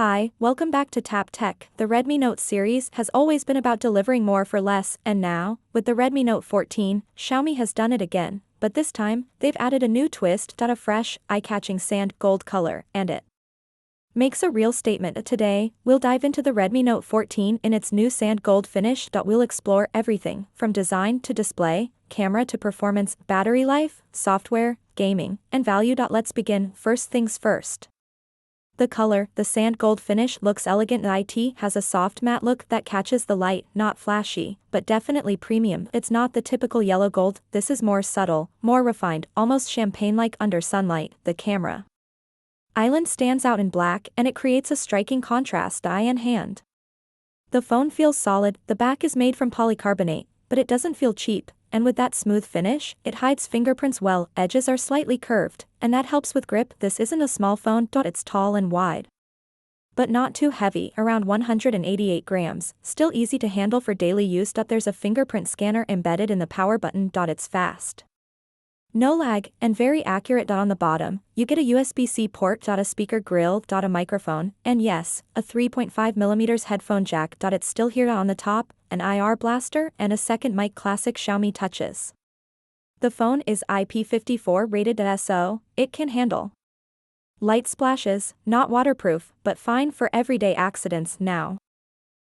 Hi, welcome back to Tap Tech. The Redmi Note series has always been about delivering more for less, and now, with the Redmi Note 14, Xiaomi has done it again, but this time, they've added a new twist. A fresh, eye-catching sand gold color, and it makes a real statement. Today, we'll dive into the Redmi Note 14 in its new sand gold finish. We'll explore everything, from design to display, camera to performance, battery life, software, gaming, and value. Let's begin. First things first. The color, the sand gold finish, looks elegant. It has a soft matte look that catches the light, not flashy, but definitely premium. It's not the typical yellow gold, this is more subtle, more refined, almost champagne-like under sunlight. The camera island stands out in black, and it creates a striking contrast. Eye and hand. The phone feels solid. The back is made from polycarbonate, but it doesn't feel cheap, and with that smooth finish, it hides fingerprints well. Edges are slightly curved, and that helps with grip. This isn't a small phone. It's tall and wide, but not too heavy, around 188 grams, still easy to handle for daily use. There's a fingerprint scanner embedded in the power button. It's fast, no lag, and very accurate. On the bottom, you get a USB-C port. A speaker grill. A microphone, and yes, a 3.5mm headphone jack. It's still here. On the top, an IR blaster, and a second mic. Classic Xiaomi touches. The phone is IP54 rated. So, it can handle light splashes, not waterproof, but fine for everyday accidents. Now,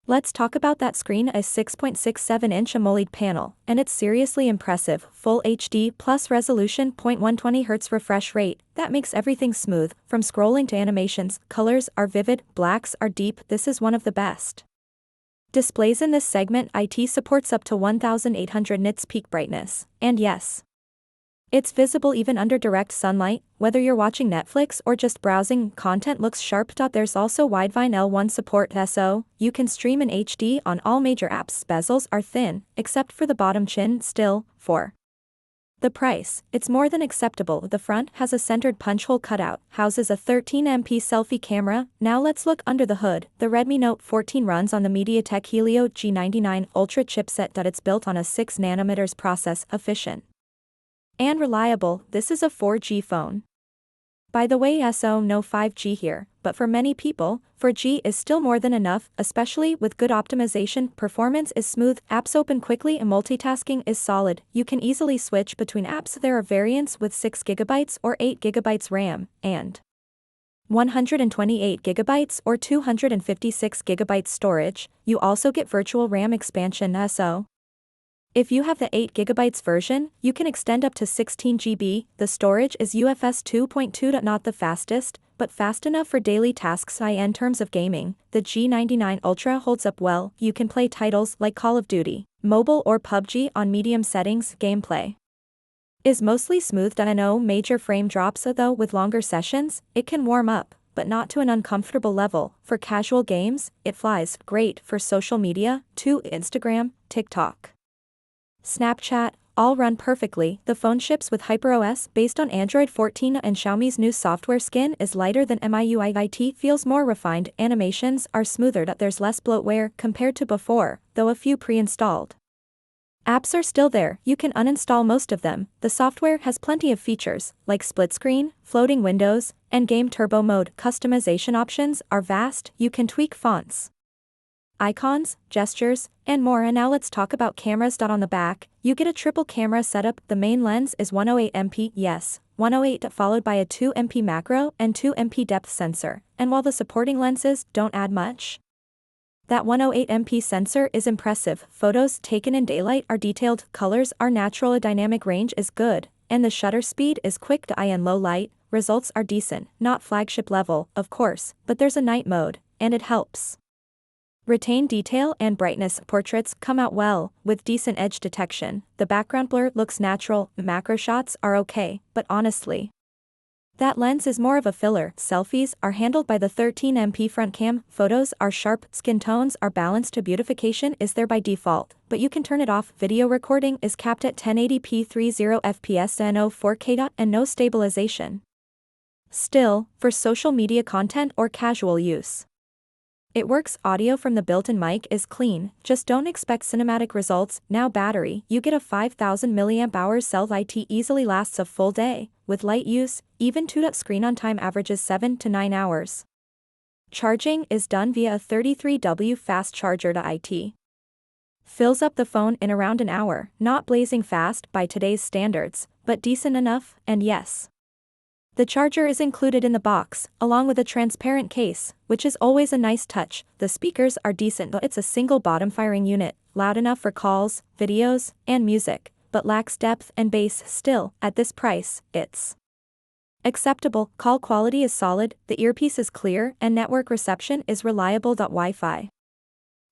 let's talk about that screen. A 6.67-inch AMOLED panel, and it's seriously impressive. Full HD plus resolution, 120Hz refresh rate, that makes everything smooth, from scrolling to animations. Colors are vivid, blacks are deep. This is one of the best displays in this segment. It supports up to 1800 nits peak brightness, and yes, it's visible even under direct sunlight, whether you're watching Netflix or just browsing. Content looks sharp. There's also Widevine L1 support, so you can stream in HD on all major apps. Bezels are thin, except for the bottom chin. Still, for the price, it's more than acceptable. The front has a centered punch hole cutout, houses a 13MP selfie camera. Now let's look under the hood. The Redmi Note 14 runs on the MediaTek Helio G99 Ultra chipset. It's built on a 6nm process, efficient and reliable. This is a 4G phone. By the way, so no 5G here, but for many people, 4G is still more than enough, especially with good optimization. Performance is smooth, apps open quickly, and multitasking is solid. You can easily switch between apps. There are variants with 6GB or 8GB RAM, and 128GB or 256GB storage. You also get virtual RAM expansion. So if you have the 8GB version, you can extend up to 16GB. The storage is UFS 2.2. Not the fastest, but fast enough for daily tasks. In terms of gaming, the G99 Ultra holds up well. You can play titles like Call of Duty Mobile or PUBG on medium settings. Gameplay is mostly smooth. No major frame drops, though with longer sessions, it can warm up, but not to an uncomfortable level. For casual games, it flies. Great for social media, too. Instagram, TikTok, Snapchat, all run perfectly. The phone ships with HyperOS based on Android 14, and Xiaomi's new software skin is lighter than MIUI. It feels more refined. Animations are smoother. There's less bloatware compared to before, though a few pre-installed apps are still there. You can uninstall most of them. The software has plenty of features, like split screen, floating windows, and game turbo mode. Customization options are vast. You can tweak fonts, icons, gestures, and more. And now let's talk about cameras. On the back, you get a triple camera setup. The main lens is 108MP, yes, 108, followed by a 2MP macro and 2MP depth sensor, and while the supporting lenses don't add much, that 108MP sensor is impressive. Photos taken in daylight are detailed, colors are natural, a dynamic range is good, and the shutter speed is quick. In low light, results are decent, not flagship level, of course, but there's a night mode, and it helps retain detail and brightness. Portraits come out well, with decent edge detection. The background blur looks natural. Macro shots are okay, but honestly, that lens is more of a filler. Selfies are handled by the 13MP front cam. Photos are sharp. Skin tones are balanced. Beautification is there by default, but you can turn it off. Video recording is capped at 1080p 30fps and no 4K. And no stabilization. Still, for social media content or casual use, it works. Audio from the built-in mic is clean, just don't expect cinematic results. Now battery, you get a 5000 mAh cell. It easily lasts a full day. With light use, even 2. Screen on time averages 7 to 9 hours. Charging is done via a 33W fast charger. It fills up the phone in around an hour, not blazing fast by today's standards, but decent enough, and yes. The charger is included in the box, along with a transparent case, which is always a nice touch. The speakers are decent, though it's a single bottom firing unit, loud enough for calls, videos, and music, but lacks depth and bass. Still, at this price, it's acceptable. Call quality is solid, the earpiece is clear, and network reception is reliable. Wi-Fi,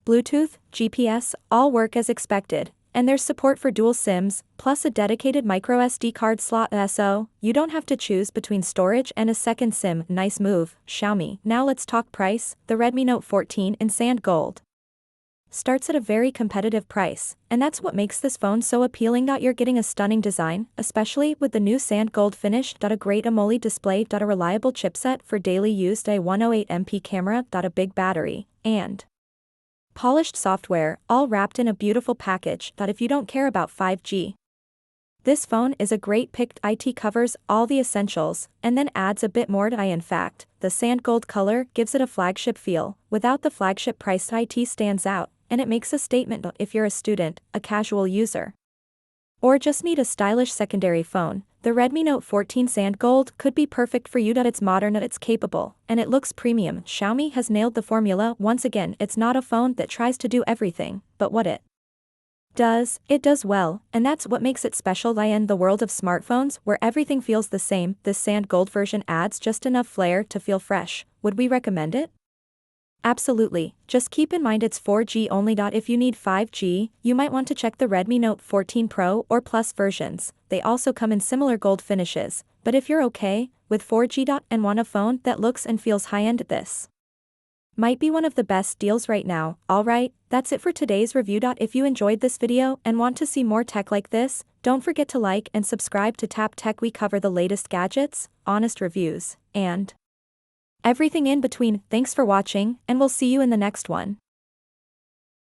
Bluetooth, GPS, all work as expected, and there's support for dual SIMs, plus a dedicated microSD card slot. So, you don't have to choose between storage and a second SIM. Nice move, Xiaomi. Now let's talk price. The Redmi Note 14 in sand gold starts at a very competitive price, and that's what makes this phone so appealing. You're getting a stunning design, especially with the new sand gold finish. A great AMOLED display. A reliable chipset for daily use. A 108MP camera. A big battery, and polished software, all wrapped in a beautiful package. If you don't care about 5G, this phone is a great pick. It covers all the essentials, and then adds a bit more. In fact, the sand gold color gives it a flagship feel. Without the flagship price, it stands out, and it makes a statement. If you're a student, a casual user, or just need a stylish secondary phone, the Redmi Note 14 Sand Gold could be perfect for you. It's modern, it's capable, and it looks premium. Xiaomi has nailed the formula once again. It's not a phone that tries to do everything, but what it does well, and that's what makes it special. In the world of smartphones, where everything feels the same, this Sand Gold version adds just enough flair to feel fresh. Would we recommend it? Absolutely, just keep in mind it's 4G only. If you need 5G, you might want to check the Redmi Note 14 Pro or Plus versions. They also come in similar gold finishes, but if you're okay with 4G and want a phone that looks and feels high-end, this might be one of the best deals right now. Alright, that's it for today's review. If you enjoyed this video and want to see more tech like this, don't forget to like and subscribe to Tap Tech. We cover the latest gadgets, honest reviews, and everything in between. Thanks for watching, and we'll see you in the next one.